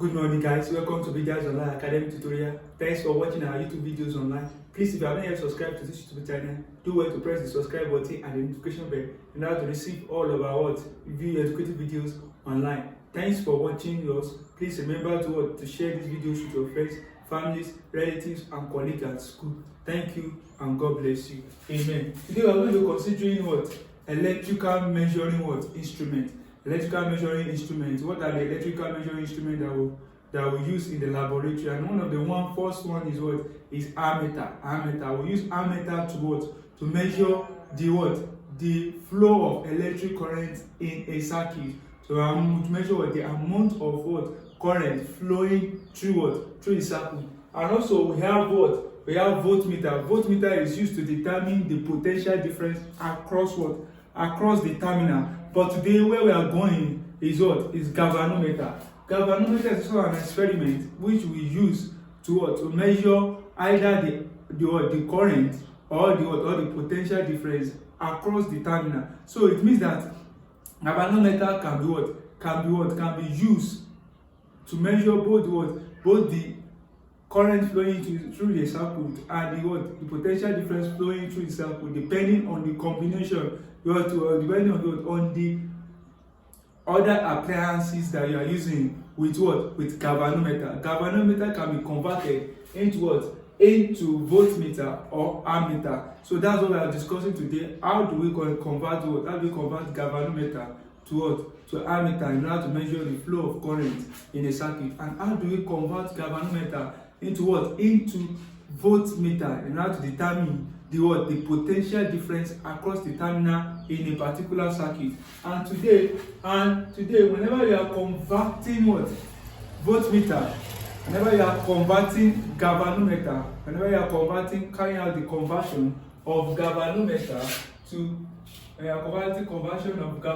Good morning guys, welcome to Videos Online Academy Tutorial. Thanks for watching our YouTube videos online. Please, if you haven't yet subscribed to this YouTube channel, do well to press the subscribe button and the notification bell in order to receive all of our video educative videos online. Thanks for watching yours. Please remember to share these videos with your friends, families, relatives and colleagues at school. Thank you and God bless you. Amen. Today we are going to be considering electrical measuring instrument. Electrical measuring instruments. What are the electrical measuring instruments that we use in the laboratory? And one of the first one is is ammeter. Ammeter. We use ammeter to measure the flow of electric current in a circuit. So to measure the amount of current flowing through the circuit. And also we have voltmeter. Voltmeter is used to determine the potential difference across the terminal. But today where we are going is galvanometer. Galvanometer is also an experiment which we use to measure either the current or the potential difference across the terminal. So it means that galvanometer can be used to measure both the current flowing through the circuit and the potential difference flowing through the circuit, depending on the combination, depending on the other appliances that you are using with galvanometer. Galvanometer can be converted into voltmeter or ammeter. So that's what we are discussing today. How do we convert galvanometer to ammeter in order to measure the flow of current in a circuit, and how do we convert galvanometer into voltmeter in order to determine the potential difference across the terminal in a particular circuit. And today whenever you are converting voltmeter, whenever you are converting galvanometer, whenever you are carrying out the conversion of galvanometer to conversion of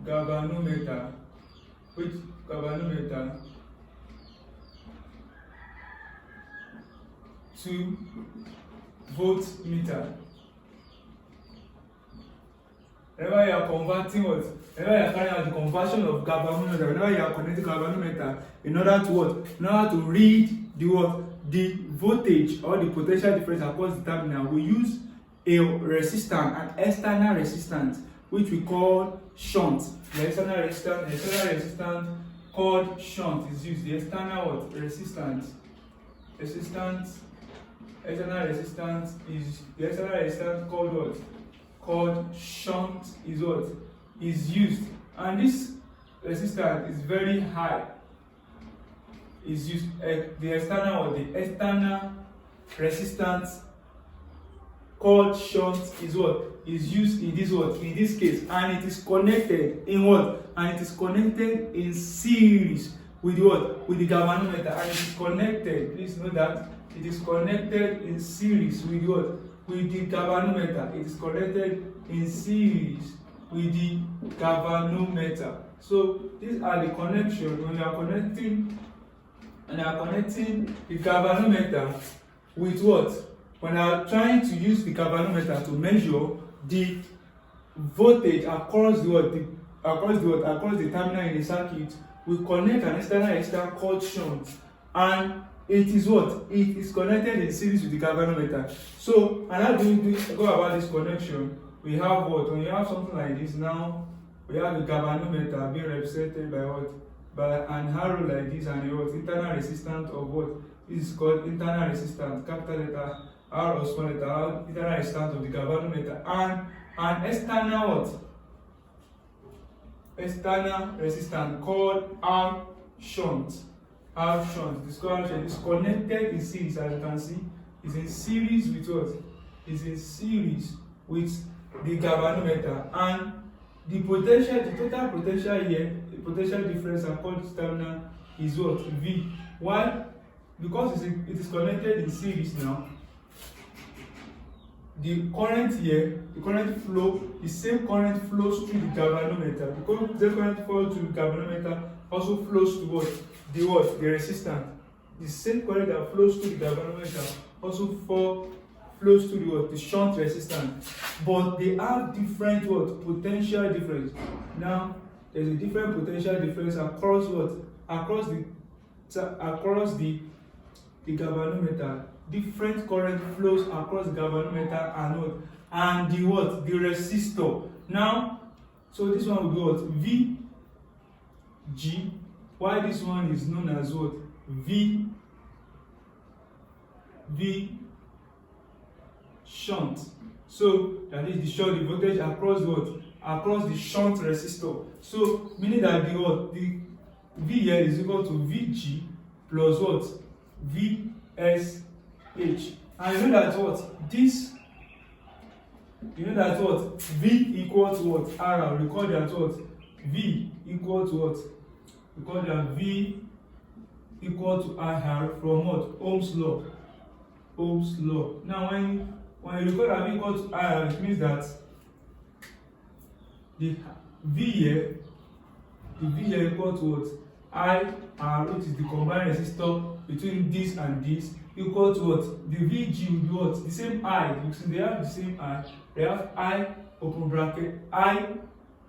galvanometer to voltmeter. Whenever you are carrying out the conversion of galvanometer, whenever you are connecting galvanometer in order to read the voltage or the potential difference across the terminal, we use a resistance, an external resistance, which we call shunt. The external resistance called shunt is used. The external resistance called shunt is used, and this resistance is very high. Is used the external resistance called shunt is used in this case, and it is connected in series with the galvanometer, and it is connected, please note that it is connected in series with the galvanometer. It is connected in series with the galvanometer. So these are the connections when you are connecting the galvanometer with when you are trying to use the galvanometer to measure the voltage across the terminal in the circuit. We connect an external resistor called shunt, and it is connected in series with the galvanometer. So, and how do we go about this connection? We have when you have something like this now, we have the galvanometer being represented by an arrow like this, and internal resistance of this is called internal resistance, capital letter R or small letter R, internal resistance of the galvanometer, and an external resistance called R shunt. This connection is connected in series, as you can see. Is in series with with the galvanometer, and the total potential here, the potential difference across the terminal is V. Why? Because it is connected in series now. The current here, the same current flows through the galvanometer. Because the current flows through the galvanometer also flows to the resistance. The same current that flows through the galvanometer also flows through the what? The shunt resistance. But they have different what? Potential difference. Now, there's a different potential difference across what? Across the galvanometer. Different current flows across the galvanometer and what? And the what? The resistor. Now, so this one will be what? VG. Why this one is known as what? V shunt. So that is the shunt, the voltage across what? Across the shunt resistor. So meaning that the what? The V here is equal to VG plus what? VSH. And you know that what? This, you know that what? V equal to what? R. We call that what? V equal to what? We call that V equal to IR from what? Ohm's law. Ohm's law. Now when you record that V equal to IR, it means that the V here equal to what? IR, which is the combined resistor between this and this, equal to what? The VG will be what? The same I. Because they have the same I. They have I open bracket I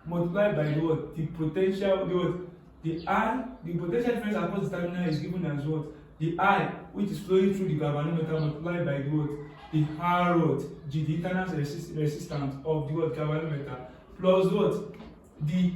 multiplied by the what? The potential, the what? The I, the potential difference across the terminal is given as what? The I, which is flowing through the galvanometer, multiplied by the what? The R what? G, the internal resistance of the what? Galvanometer, plus what? The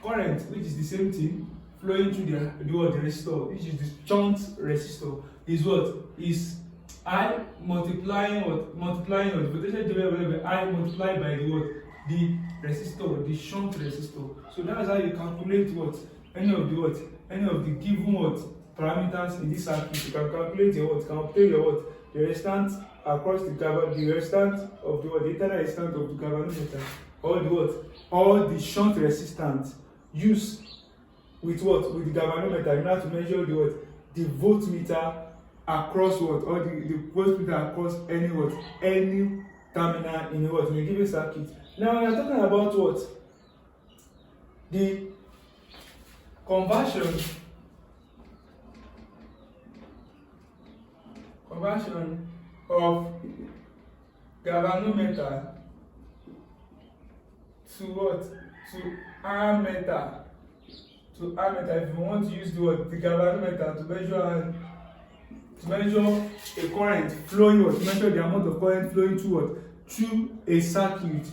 current, which is the same thing, flowing through the what? The resistor, which is the shunt resistor, is what? Is I multiplying what? Multiplying what? The potential divided by I multiplied by the what? The resistor, the shunt resistor. So that's how you calculate what? Any of the what? Any of the given what? Parameters in this circuit. You can calculate your what? You can obtain your what? The resistance across the resistance of the what? The internal resistance of the galvanometer. All the what? All the shunt resistance used with what? With the galvanometer. You have to measure the what? The voltmeter across what? Or the voltmeter across any what? Any terminal in what? In a given circuit. Now we are talking about what? The conversion of galvanometer to what? To ammetre. To ammetre. If you want to use the word, the galvanometer to measure a current flowing, what? To measure the amount of current flowing through what? Through a circuit.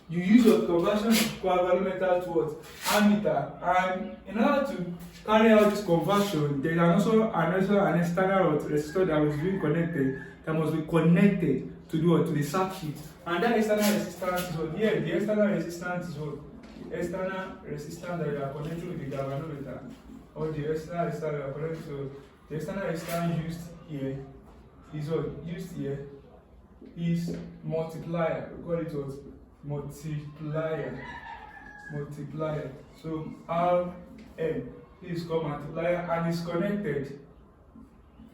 You use your conversion galvanometer to what? Ammeter. And in order to carry out this conversion, there is also an external resistor that was being connected, that must be connected to do what? To the circuit. And that external resistance is what? Here, the external resistance is what? The external resistance that you are connected with the galvanometer, or the external resistance that you are connected to. The external resistance used here is what? Used here is multiplier. We call it what? Multiplier. So Rm is called multiplier and is connected,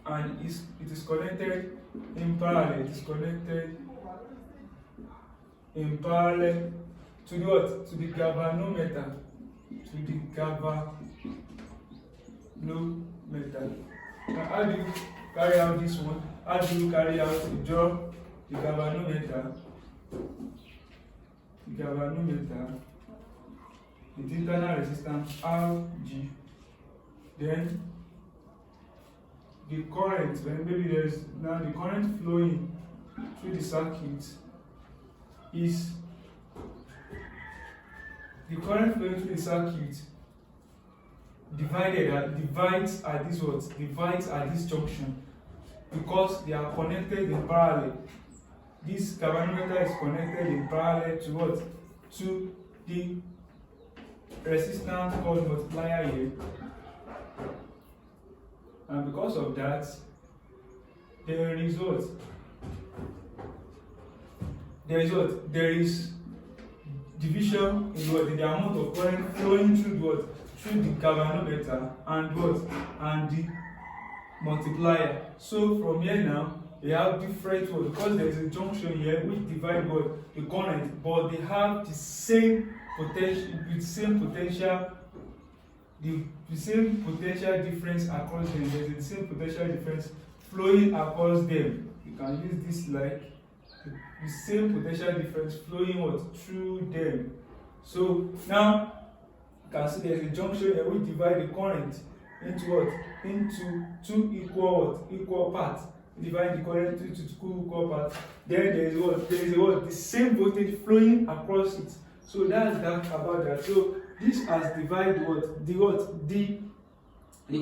and it is connected in parallel. It is connected in parallel to the what? To the galvanometer. To the galvanometer. Now how do you carry out this one? How do you carry out to draw the galvanometer? The galvanometer, the internal resistance Rg, then the current, then maybe there's now the current flowing through the circuit is the current flowing through the circuit divides at this what? Divides at this junction, because they are connected in parallel. This galvanometer is connected in parallel to what? To the resistance called multiplier here. And because of that, there is what? There is division in what? The amount of current flowing through what? Through the galvanometer and what? And the multiplier. So from here now, they have different words because there is a junction here which divides what? The current, but they have the same potential, the same potential difference across them. There is the same potential difference flowing across them. you can use this like the same potential difference flowing what through them. So now you can see there's a junction here which divide the current into what? Into two equal parts. Divide the current into two equal parts. Then there is what? There is what? The same voltage flowing across it. So that's that about that. So this has divided what? The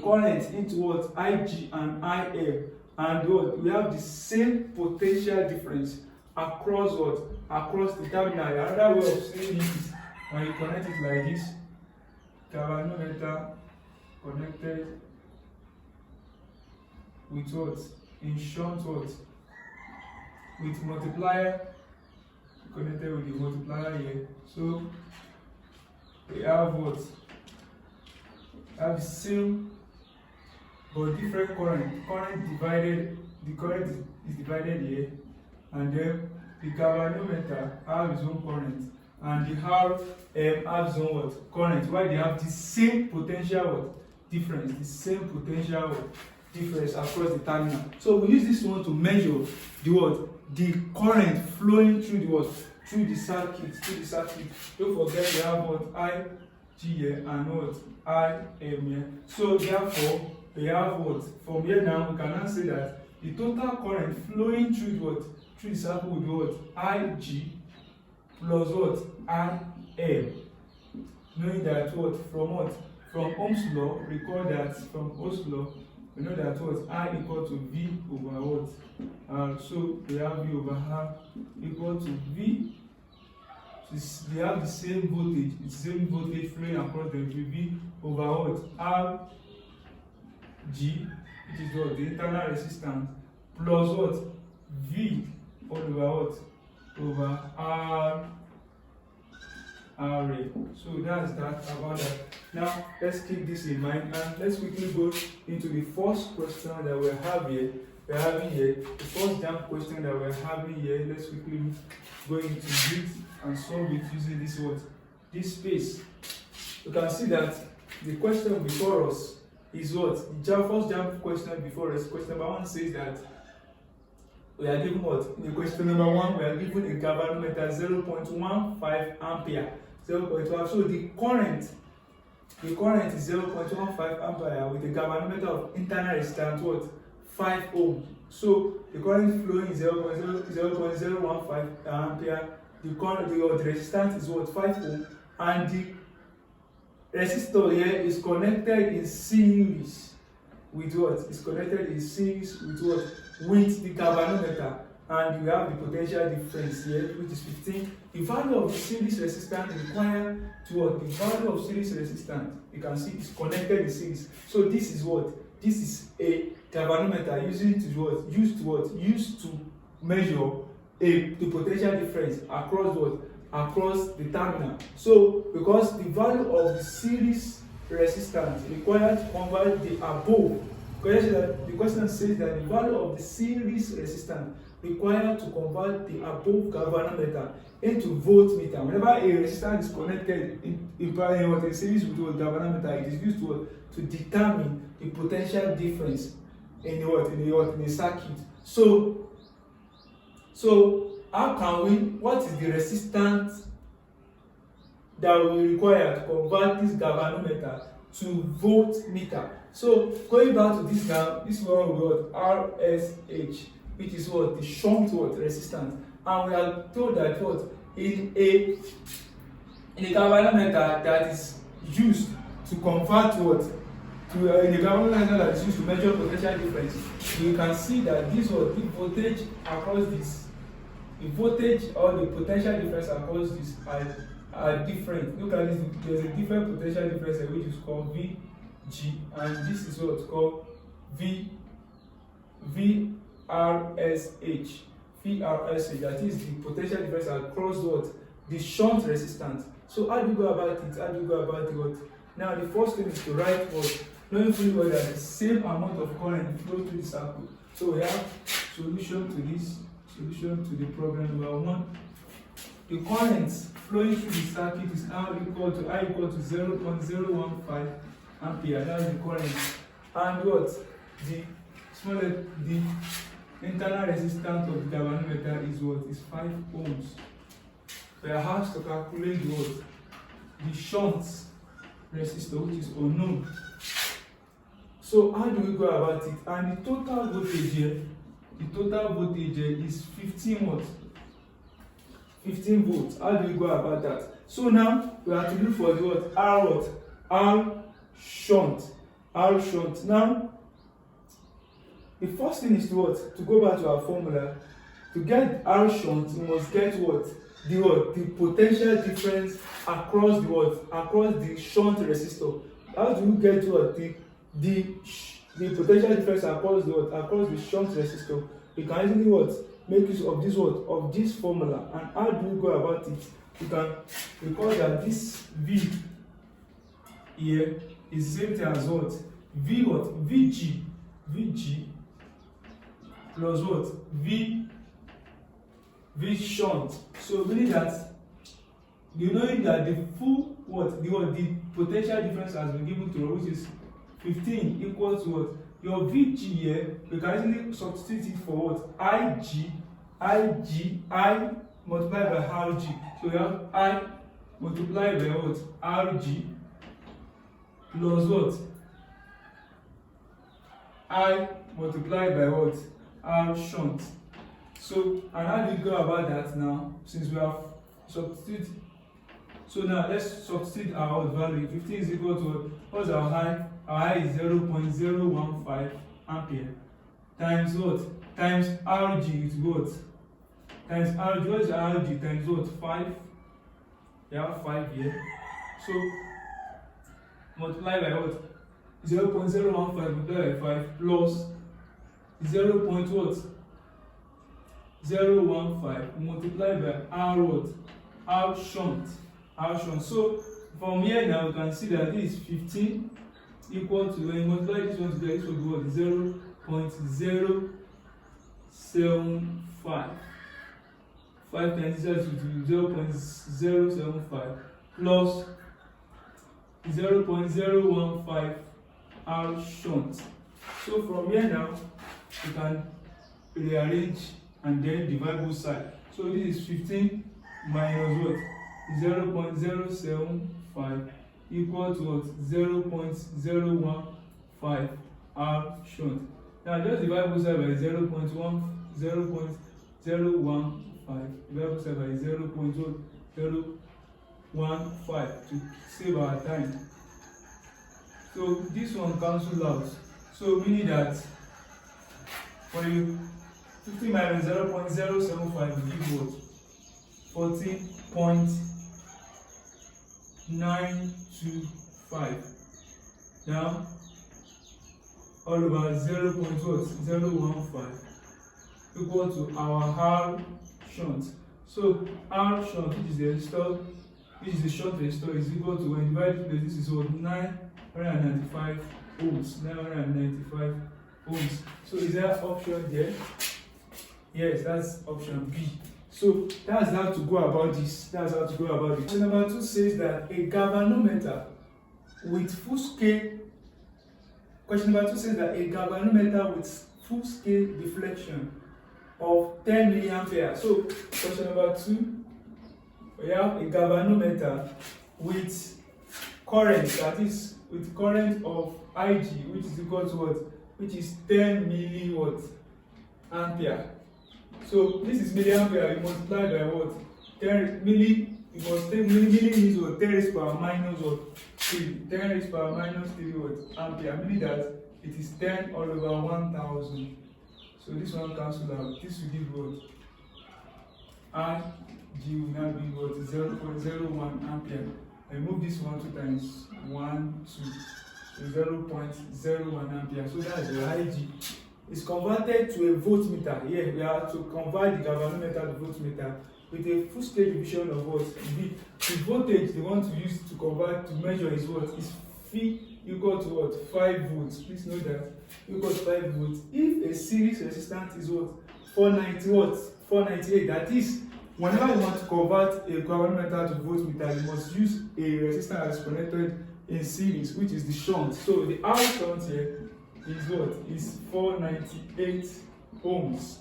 current into what? Ig and IL. And what? We have the same potential difference across what? Across the terminal. Another way of saying it is when you connect it like this, galvanometer connected with what? In shunt what? With multiplier connected with the multiplier here. So we have what? Have the same but different current. Current divided, the current is divided here, and then the galvanometer have its own current, and the have its own what? Current. Why they have the same potential what? Difference, the same potential what? Difference across the terminal. So we use this one to measure the what? The current flowing through the what? Through the circuit. Don't forget we have what? Ig here and what? Im here. So therefore we have what? From here now we can now say that the total current flowing through the what? Through the circle will be what? Ig plus what? IM. Knowing that what? From what? From Ohm's law, recall that from Ohm's law, we know that what? I equal to V over what? So we have V over R equal to V. So they have the same voltage, it's the same voltage flowing across the V over what? R G, which is what? The internal resistance, plus what? V all over what? Over R. So that's that about that. Now let's keep this in mind and let's quickly go into the first question that we're having here. The first jump question that we're having here. Let's quickly go into it and solve it using this what? This space. You can see that the question before us is what? The first jump question before us. Question number 1 says that we are given what? In the question number 1, we are given a galvanometer 0.15 ampere. 0.1. So the current is 0.15 ampere with a galvanometer of internal resistance what? 5 ohm. So the current flowing is 0.015 ampere. The resistance is what? 5 ohm, and the resistor here is connected in series with what? It's connected in series with what? With the galvanometer, and you have the potential difference here, which is 15. The value of the series resistance required to what? The value of series resistance, you can see it's connected in series. So this is what? This is a galvanometer used to measure the potential difference across what? Across the terminal. So because the value of the series resistance required to convert the above, the question says that the value of the series resistance required to convert the above galvanometer into voltmeter. Whenever a resistance is connected in series with a galvanometer, it is used to determine the potential difference in the circuit. So how can we? What is the resistance that we require to convert this galvanometer to voltmeter? So going back to this now, this one we got RSH, which is what? The shunt resistance, and we are told that what? In a galvanometer that is used to convert what? In a galvanometer that is used to measure potential difference, you can see that this was the voltage across this. The voltage or the potential difference across this are different. Look at this, there's a different potential difference which is called VG, and this is what's called VRSH. That is the potential difference across what? The shunt resistance. So how do you go about it? What? Now the first thing is to write what? Knowing fully well that the same amount of current flows through the circle. So we have solution to the problem number 1. The current flowing through the circuit is now equal to 0.015 ampere. That's the current. And what? The internal resistance of the galvanometer is what? Is 5 ohms. We are asked to calculate what? The shunt resistor, which is unknown. So how do we go about it? And the total voltage here, is 15 what? 15 volts. How do we go about that? So now we have to look for the what? R what? R shunt. R shunt. Now the first thing is to what? To go back to our formula. To get R shunt, we must get what? The potential difference across the what? Across the shunt resistor. How do we get what? The potential difference across the what? Across the shunt resistor. We can easily what? Make use of this what? Of this formula. And how do we go about it? We can recall that this V here is the same thing as what? V what? VG plus what? V shunt. So meaning that you know that the full what? The potential difference has been given to us, which is 15 equals to what? Your VG here, we can easily substitute it for what? I multiplied by RG. So we have I multiplied by what? RG plus what? I multiplied by what? R shunt. So, and how do we go about that now? Since we have substituted. So now let's substitute our value. 15 is equal to what? What's our high? Our high is 0.015 ampere. Times what? Times RG is what? Times RG. What is RG? Times what? 5. You have 5 here. So multiply by what? 0.015 multiplied by 5 plus 0.015 multiplied by R what? R shunt. So from here now we can see that this is 15 equal to, when you multiply this one together, this will be what? 0.075. 5 times this will be 0.075 plus 0.015 R shunt. So from here now we can rearrange and then divide both sides. So this is 15 minus what? 0.075 equal to what? 0.015 R shunt. Now just divide both sides by 0.015. Divide both sides by 0.015 to save our time. So this one cancels out. So meaning that for you 50 minus 0.075 will give what? 14.925. Now all over 0.015 equal to our R shunt. So R shunt, which is the resistor, which is the shunt resistor, is equal to, when divided by this is what? 995 ohms. 995 ohms. So is there an option there? Yes, that's option B. So that's how to go about this. Question number 2 says that a galvanometer with full scale. Question number 2 says that a galvanometer with full scale deflection of 10 milliampere. So question number 2, we have a galvanometer with current, that is with current of Ig, which is equal to what? Which is 10 milliwatt ampere. So this is milliampere, you multiply by what? 10 milli, you must take milli means what? 10 raised power minus what? 3. 10 raised power minus 3 what? Ampere, meaning that it is 10 all over 1000. So this one cancels out. This will give what? Ig will now be what? 0.01 ampere. I move this one 2 times 1, 2. 0.01 ampere. So that's the Ig. It's converted to a voltmeter. Here we have to convert the galvanometer to voltmeter with a full scale division of what? V. The voltage they want to use to convert to measure is what? Is V equal to what? 5 volts. Please note that equal to 5 volts. If a series resistance is what? 490 watts, 498. That is, whenever you want to convert a galvanometer to voltmeter, you must use a resistance that is connected in series, which is the shunt. So the R shunt here is what? Is 498 ohms.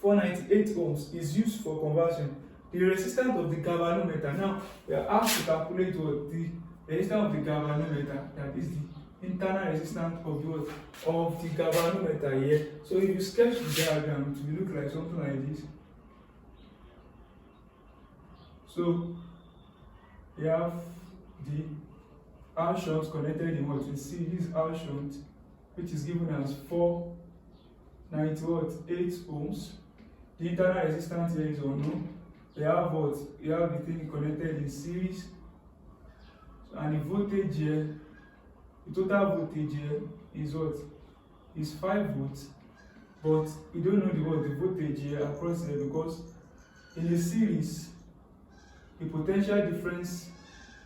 498 ohms is used for conversion. The resistance of the galvanometer. Now we are asked to calculate what the resistance of the galvanometer, that is the internal resistance of the what? Of the galvanometer here. So if you sketch the diagram, it will look like something like this. So we have the R shunt connected in what? We see this R shunt, which is given as 498 ohms. The internal resistance here is unknown. We have what? We have the thing connected in series. And the voltage here, the total voltage here is what? Is 5 volts. But we don't know the voltage here across here, because in the series, the potential difference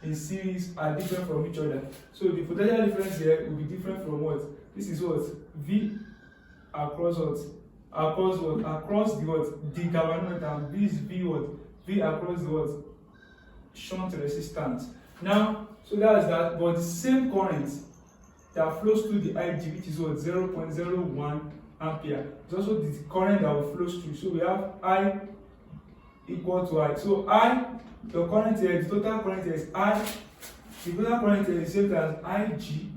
in series are different from each other. So the potential difference here will be different from what? This is what? V across what? Across what? Across the what? The galvanometer. This is V what? V across the what? Shunt resistance. Now, so that's that, but the same current that flows through the IG, which is what? 0.01 ampere. It's also the current that will flow through. So we have I equal to I. So I, the current here, the total current here is I. The total current here is the same as IG,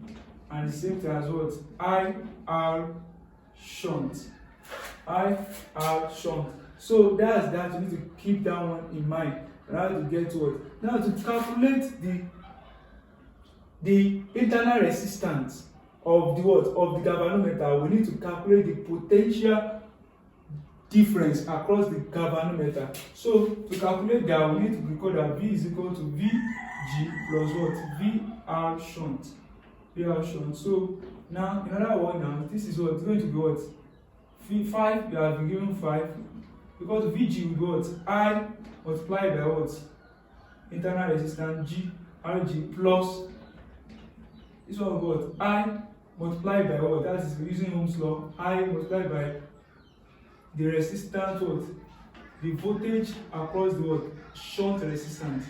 and the same as what? IR shunt. IR shunt. So that's that. You need to keep that one in mind. And how to get to it. Now to calculate the internal resistance of the what? Of the galvanometer, we need to calculate the potential difference across the galvanometer. So to calculate that, we need to record that V is equal to VG plus what? VR shunt. VR shunt. So now in other words, now this is what? It's going to be what? 5, you have been given 5. Because VG will be what? I multiplied by what? Internal resistance G RG plus this one will be what? I multiplied by what? That is using Ohm's law. I multiplied by the resistance what? The voltage across the what? Shunt resistance.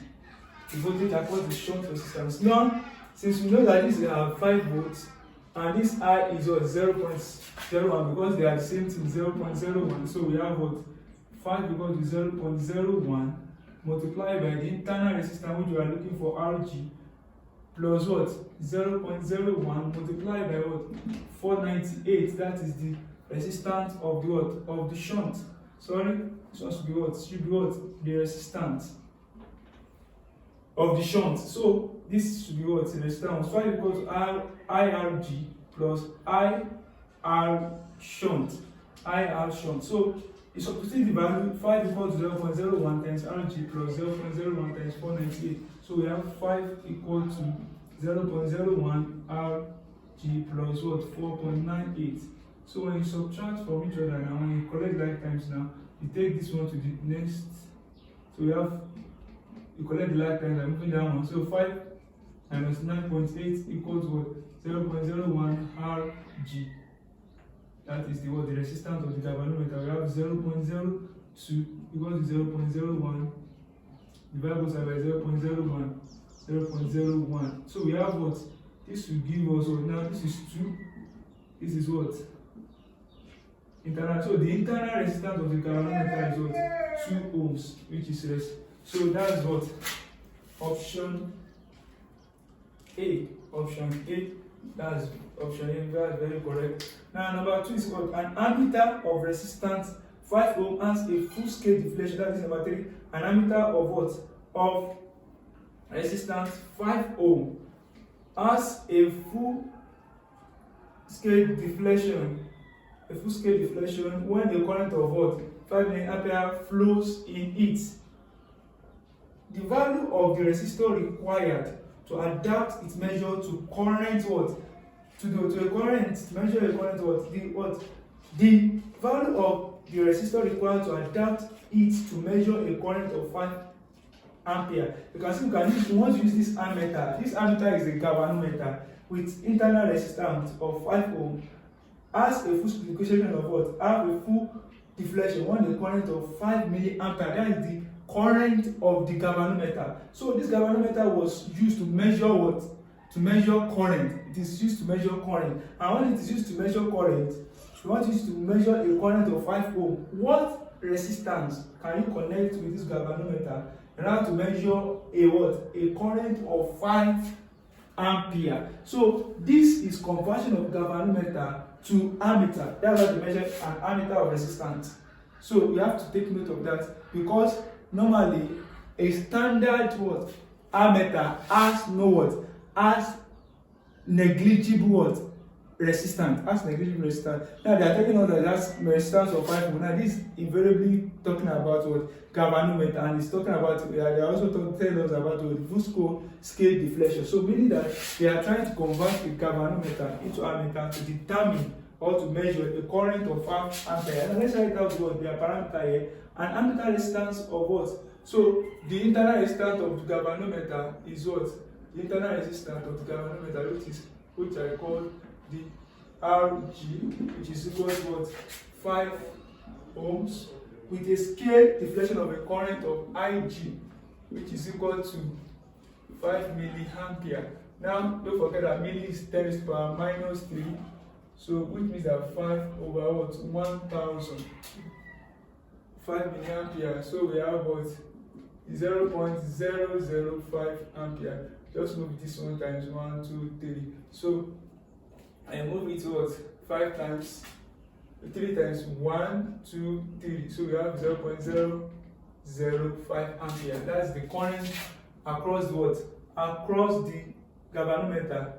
The voltage across the shunt resistance. Now, since we know that this is 5 volts and this I is what? 0.01, because they are the same thing, 0.01. So we have what? 5 equal to 0.01 multiplied by the internal resistance, which we are looking for RG, plus what? 0.01 multiplied by what? 498. That is the resistance of the what? Of the shunt. Sorry, this one should be what? Should be what? The resistance of the shunt. So this should be what? The resistance. 5 equal to IRG plus IR shunt. IR shunt. So you substitute the value 5 equal to 0.01 times RG plus 0.01 times 498. So we have 5 equal to 0.01 RG plus what? 4.98. So when you subtract from each other now, when you collect like times now, you take this one to the next. So we have, you collect the like times, I'm moving down one. So 5 minus 9.8 equals what? 0.01 RG. That is the what? The resistance of the galvanometer. We have 0.02 equals to 0.01. Divide both sides by 0.01. 0.01. So we have what? This will give us what? Now this is 2. This is what? Internal. So the internal resistance of the galvanometer is what? 2 ohms, which is less. So that's what? Option A. Option A. That's option A. That's very correct. Now number 2 is what? An ammeter of resistance 5 ohm has a full scale deflection. That is number 3. An ammeter of what? Of resistance 5 ohm has a full scale deflection. A full scale deflection when the current of what? 5 milliampere flows in it. The value of the resistor required to adapt its measure to current what? To a current, measure a current what? The value of the resistor required to adapt it to measure a current of 5 ampere. You can see you want to use this ammeter. This ammeter is a galvanometer with internal resistance of 5 ohm. Has a full deflection of what? Have a full deflection when the current of 5 milliampere. That is the current of the galvanometer. So this galvanometer was used to measure what? to measure current. It is used to measure current. And when it is used to measure current, you want it to measure a current of 5 ohm. What resistance can you connect with this galvanometer in order to measure a what? A current of 5 ampere. So this is conversion of galvanometer to ammeter. That's how they measure an ammeter of resistance. So we have to take note of that, because normally a standard what? Ammeter has no what? Has negligible what? Resistance. Has negligible resistance. Now they are talking about that that's resistance of 5 ohm. Now this is invariably talking about what? Galvanometer, and it's talking about they are also telling us about what? Fusco scale deflection. So meaning that they are trying to convert the galvanometer into ammeter to determine or to measure the current of 5 ampere. And let's write out what their parameter here. An ammeter resistance of what? So the internal resistance of the galvanometer is what? The internal resistance of the galvanometer, which I call the Rg, which is equal to what? 5 ohms, with a scale deflection of a current of Ig, which is equal to 5 milliampere. Now don't forget that milli is 10 to the power minus 3, so which means that 5 over what? 1000. 5 milliampere. So we have what? 0.005 ampere. Just move this one times 1, 2, 3. So I move it what? 5 times 3 times 1, 2, 3. So we have 0.005 ampere. That's the current across the what? Across the galvanometer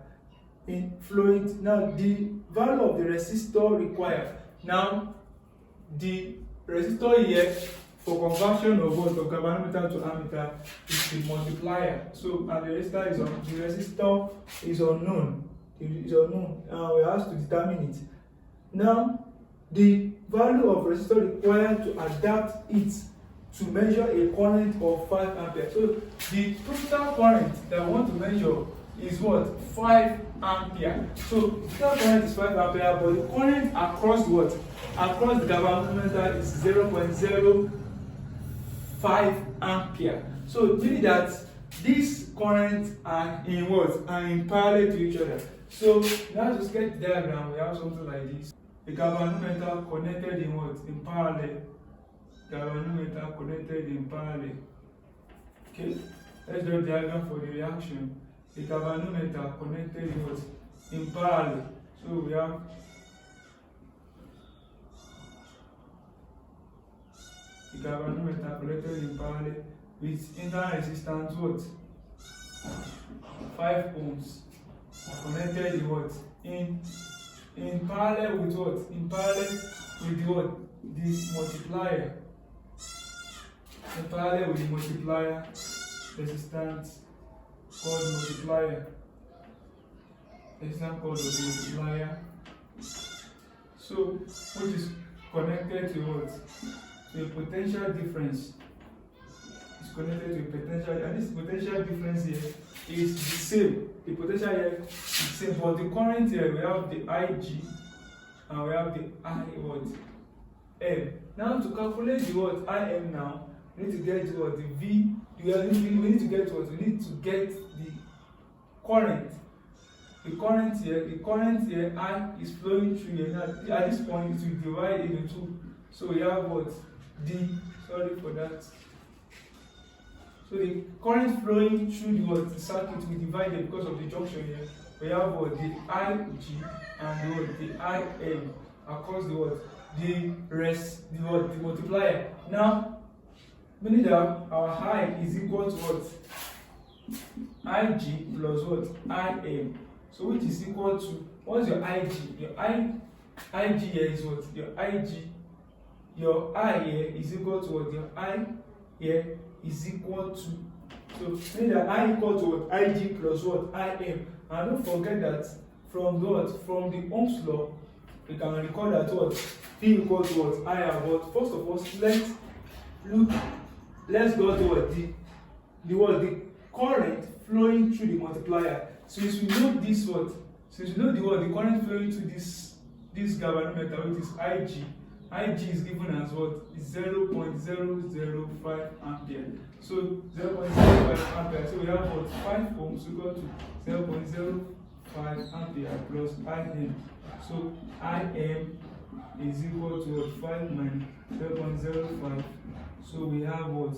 in flowing. Now the value of the resistor required. Now the resistor here for conversion of what? Of galvanometer to ammeter is the multiplier. So and the resistor is unknown. It is unknown. We have to determine it. Now the value of resistor required to adapt it to measure a current of 5 ampere. So the total current that we want to measure is what? 5 ampere. So the total current is 5 ampere, but the current across what? Across the galvanometer is 0.05 ampere. So meaning that these currents are in what? Are in parallel to each other. So now to sketch the diagram, we have something like this. The galvanometer connected in what? In parallel. Galvanometer connected in parallel. Okay, let's draw the diagram for the reaction. The galvanometer connected in what? In parallel. So we have the galvanometer connected in parallel with internal resistance what? 5 ohms. Connected in what? In parallel with what? In parallel with the what? The multiplier. In parallel with the multiplier resistance called multiplier. Resistance called the multiplier. So which is connected to what? To a potential difference. It's connected to a potential, and this potential difference here is the same. The potential here is the same, but the current here we have the Ig and we have the I what? M. Now to calculate the what? Im now, we need to get to what? The V. We need to get what? We need to get the current. The current here, I is flowing through here. Now at this point it will divide into 2. So we have what? Sorry for that. So the current flowing through the circuit will be divided because of the junction here. We have what? The Ig and what? The Im across the what? The multiplier. Now, meaning that our I is equal to what? Ig plus what? Im. So which is equal to, what's your Ig? Your Ig here is what? Your Ig. Your I here is equal to what? Your I here is equal to, so meaning that I equal to what? Ig plus what? Im. And don't forget that from what? From the Ohm's law, we can record that what? P equal to what? I am what? First of all, let's go to what? The current flowing through the multiplier. So since we know this what? Since we know the current flowing through this galvanometer, which is Ig, Ig is given as what? Is 0.005 ampere. So 0.05 ampere. So we have what? 5 ohms equal to 0.05 ampere plus Im. So Im is equal to what? 5 minus 0.05. So we have what?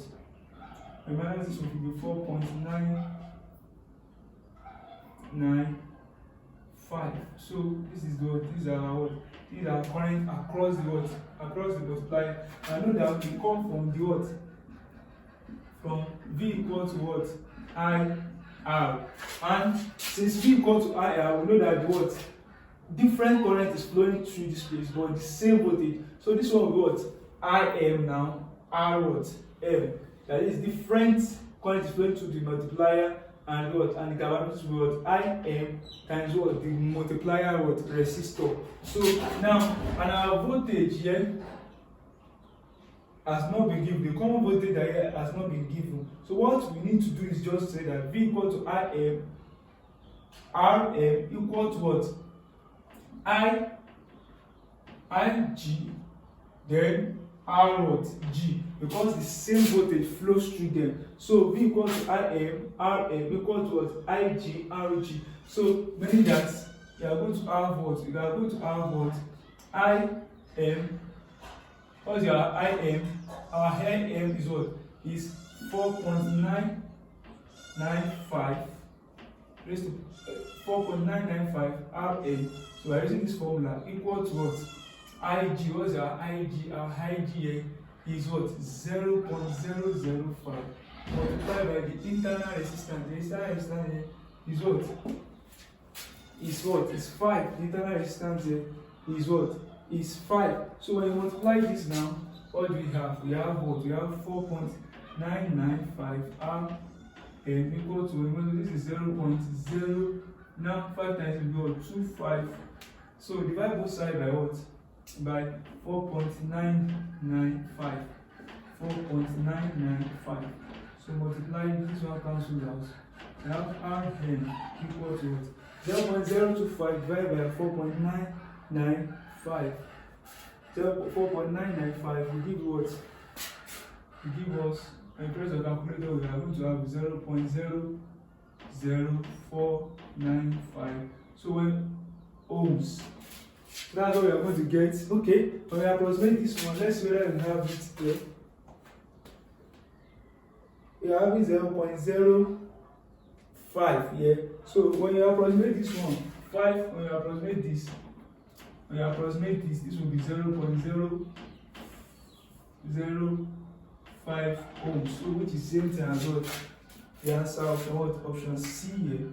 Remember this will be 4.995. So this is what? These are our what? These are current across the what? Across the multiplier. I know that we come from the what? From V equal to what? IR. And since V equal to IR, we know that the what? Different current is flowing through this place, but the same voltage. So this one will be what? Im now, R what? M. That is different current is flowing through the multiplier and what? And the galvanometer will be what? Im times what? The multiplier what? Resistor. So now, and our voltage here has not been given. The common voltage here has not been given. So what we need to do is just say that V equal to Im, Rm equal to what? Ig, then R what? G, because the same voltage flows through them. So V equal to Im, Rm equal to what? Ig, Rg. So meaning that you are going to have what? You are going to have what? Im. What's your Im? Our Im is what? Is 4.995 raised to 4.995 Rm. So we are using this formula equal to what? Ig. What's our Ig? Our Ig here is what? 0.005 multiplied by the internal resistance. The internal resistance here is what? Is what? Is 5. The internal resistance here is what? Is 5. So when you multiply this now, what do we have? We have what? We have 4.995 Rm equal to, remember this is 0.0. Now 5 times will be what? 25. So divide both sides by what? By 4.995. 4.995. So multiply this one cancels out. We have Rm equal to what? 0.025 divided by 4.995. 4.995 will give what? Will give us, and press the calculator, we are going to have 0.00495. So when ohms, that's what we are going to get. Okay, when we approximate this one, let's see whether we have it there. We are having 0.05 here. So when you approximate this one, 5, when you approximate this, this will be 0.005 ohms. So which is same thing as what? The answer option what? Option C here.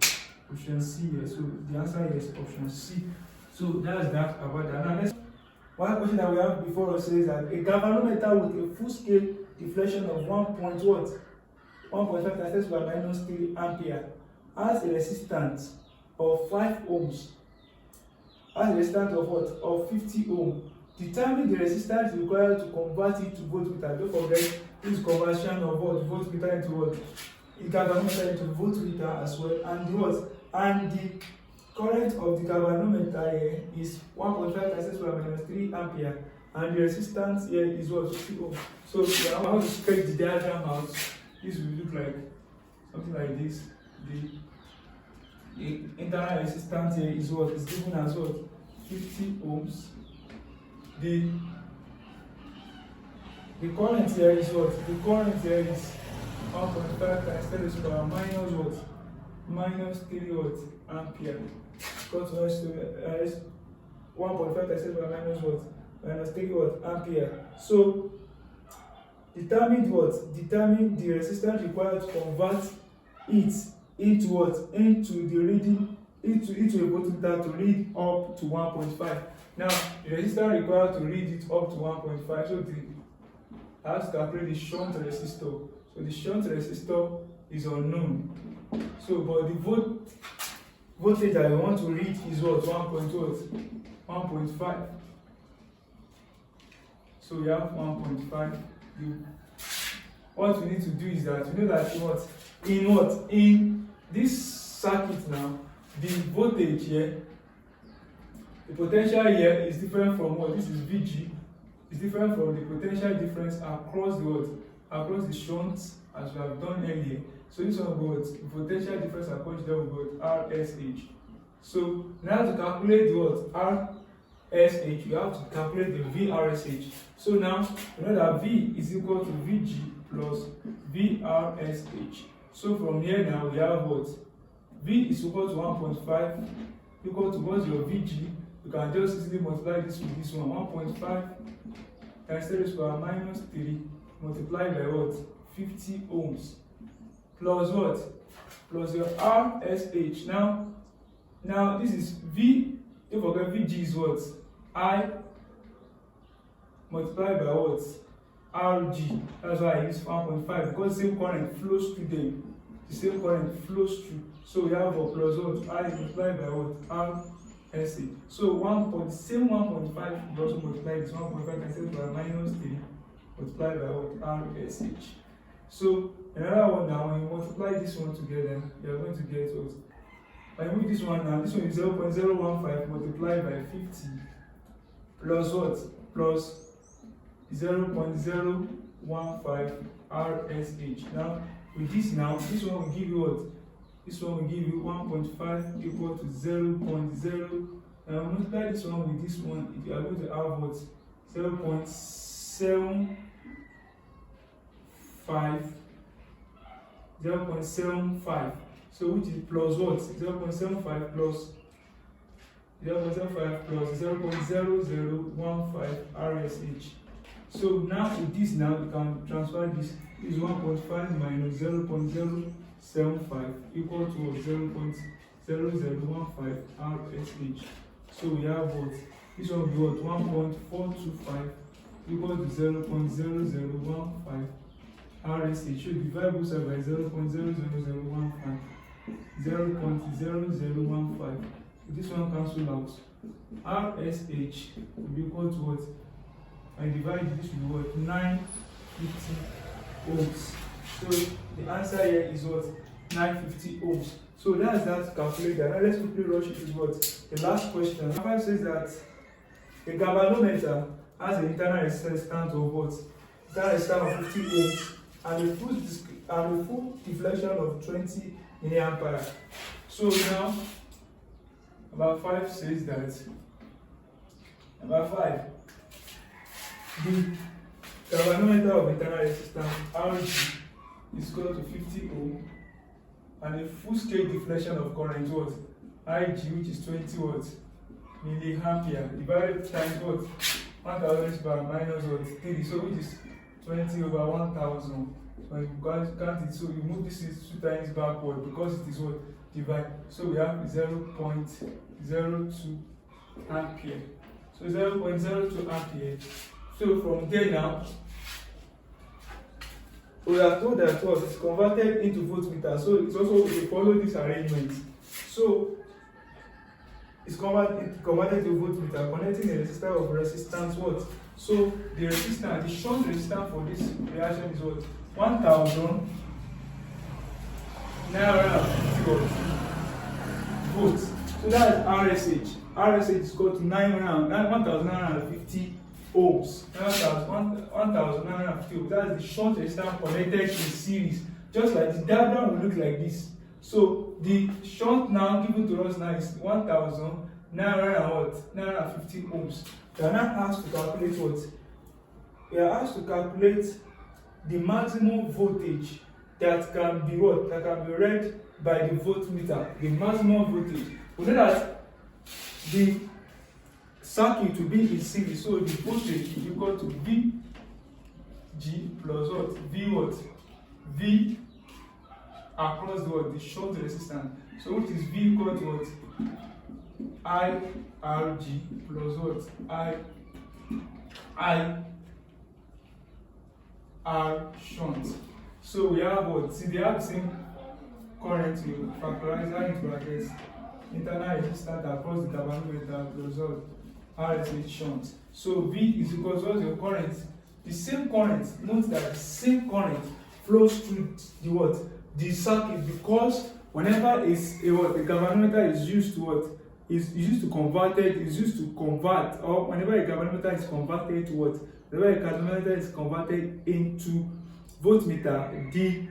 Option C here. So the answer here is option C. So that's that about that. Now next one question that we have before us says that a galvanometer with a full scale deflection of 1.5 times 10 to the minus 3 ampere has a resistance of 5 ohms. Has a resistance of what? Of 50 ohm. Determine the resistance required to convert it to voltmeter. Don't forget this conversion of what? Voltmeter into what? It galvanometer into voltmeter as well. And the what? And the current of the galvanometer here is 1.5 times 10 to the minus 3 ampere. And the resistance here is what? 50 ohm. So I want to sketch the diagram out. This will look like something like this. The internal resistance here is what? Is given as what? 50 ohms. The current here is what? The current here is 1.5 times 10 to the power minus what? Minus 3 what? Ampere. Because 1.5 times 10 to the power minus what? Minus 3 what? Ampere. So determine what? Determine the resistance required to convert it into what? Into the reading, into a voltmeter to read up to 1.5. Now the resistor required to read it up to 1.5. So I have to calculate the shunt resistor. So the shunt resistor is unknown. So but the voltage that I want to read is what? 1.5. So we have 1.5. What we need to do is that we know that in this circuit now, the voltage here, the potential here is different from what? This is VG, It's different from the potential difference across the what? Across the shunt, as we have done earlier. So this one will what? Potential difference across the what? RSH. So now to calculate the what? RSH, you have to calculate the VRSH. So now you know that V is equal to VG plus VRSH. So from here now we have what? V is equal to 1.5 equal to what's your VG? You can just easily multiply this with this one. 1.5 times 10 raised to the power minus 3 multiplied by what? 50 ohms. Plus what? Plus your RSH. Now this is V. Don't forget VG is what? I multiplied by what? RG. That's why I use 1.5 because the same current flows through them. The same current flows through. So we have a plus what? I multiplied by what? RSH. So 1.5 also multiplied this 1.5 times 10 to the power minus 3 multiplied by what? RSH. So another one now, when you multiply this one together, you are going to get what? I move this one now, this one is 0.015 multiplied by 50 plus what? Plus 0.015 RSH. Now with this now, this one will give you what? This one will give you 1.5 equal to 0.0. And multiply this one with this one, you are going to have what? 0.75. 0.75. So which is plus what? 0.75 plus 0.75 plus 0.0015 RSH. So now with this now you can transfer this. This is 1.5 minus 0.075 equal to 0.0015 RSH. So we have what? This one will be what? 1.425 equal to 0.0015 RSH. Should divide both sides by 0.00015. 0.0015. This one cancel out. RSH will be equal to what? And divide this with what? 950 ohms. So the answer here is what? 950 ohms. So that's that calculator. Now let's quickly rush into what? The last question. Number 5 says that a galvanometer has an internal resistance of what? Internal resistance of 50 ohms and a full deflection of 20 milliampere. So now number 5 says that number 5, the galvanometer of internal resistance Rg is equal to 50 ohm and a full scale deflection of current what? Ig, which is 20 watts milliampere divided times what? 1000 raised to the power minus what? 3. So which is 20 over 1000. When you count it, so you move this 2 times backward because it is what? Divide. So we have 0.02 ampere. So 0.02 ampere. So from there now, we are told that what is converted into voltmeter. So it's also we follow this arrangement. So it's converted to voltmeter, connecting the resistor of resistance what? So the resistance, the shunt resistance for this reaction is what? 1000 volts. So that is RSH. RSH is equal to 1950 ohms. 1950 ohms. That is the shunt resistance connected in series. Just like the diagram will look like this. So the shunt now given to us now is 1950 ohms. We are now asked to calculate what? We are asked to calculate the maximum voltage that can be what? That can be read by the voltmeter. The maximum voltage. We know that the circuit will be in series, so the voltage is equal to VG plus what? V what? V across the what? The shunt resistance. So which is V equal to what? IRG plus what? IR shunt. So we have what? See, they have the same current. You factorize that into brackets. Internal resistance across the galvanometer plus what? RSH shunt. So V is equal to what? Your current. The same current. Note that the same current flows through the what? The circuit, because whenever is a what? The galvanometer is used to what? Is used to convert, or whenever a galvanometer is converted to what? the way a galvanometer is converted into voltmeter, the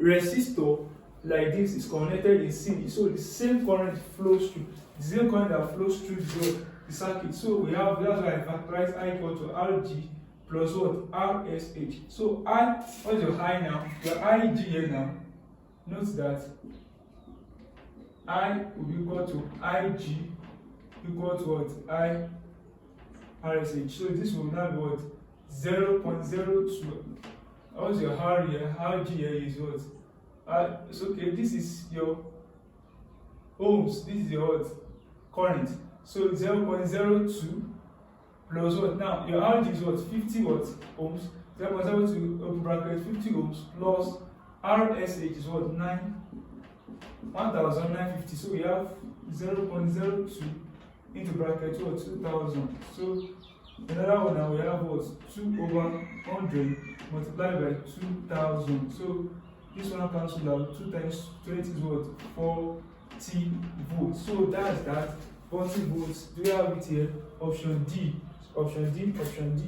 resistor like this is connected in series, so the same current flows through, the same current that flows through the circuit. So we have, that's why I factorize I equal to Rg plus what? RSH. So I, what's your I now? Your Ig here now. Note that I will be equal to Ig equal to what? I RSH. So this will now be what? 0.02. What's your R here? Rg here is what? So okay, this is your ohms, this is your what? Current. So 0.02 plus what? Now your Rg is what? 50 what? Ohms. 0.02 open bracket 50 ohms plus RSH is what? 1950. So we have 0.02 into bracket what? 2000. So another one now we have what? 2 over 100 multiplied by 2000. So this one cancel out. 2 times 20 is what? 40 volts. So that's that. 40 volts. Do you have it here? Option D. Option D. Option D.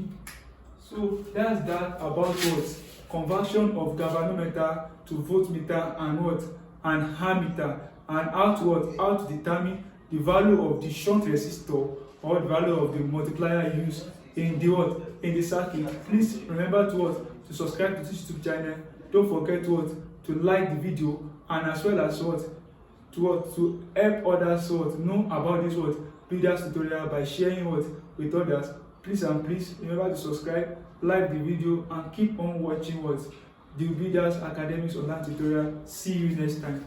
So that's that about what? Conversion of galvanometer to voltmeter and what? And ammeter. And how to what? How to determine the value of the shunt resistor or the value of the multiplier used in the what? In the circuit. Please remember to what? To subscribe to this YouTube channel. Don't forget what? To like the video, and as well as what? To help others what? Know about this what? Builders tutorial by sharing what? With others. Please and please remember to subscribe, like the video, and keep on watching what? The Builders Academy's online tutorial. See you next time.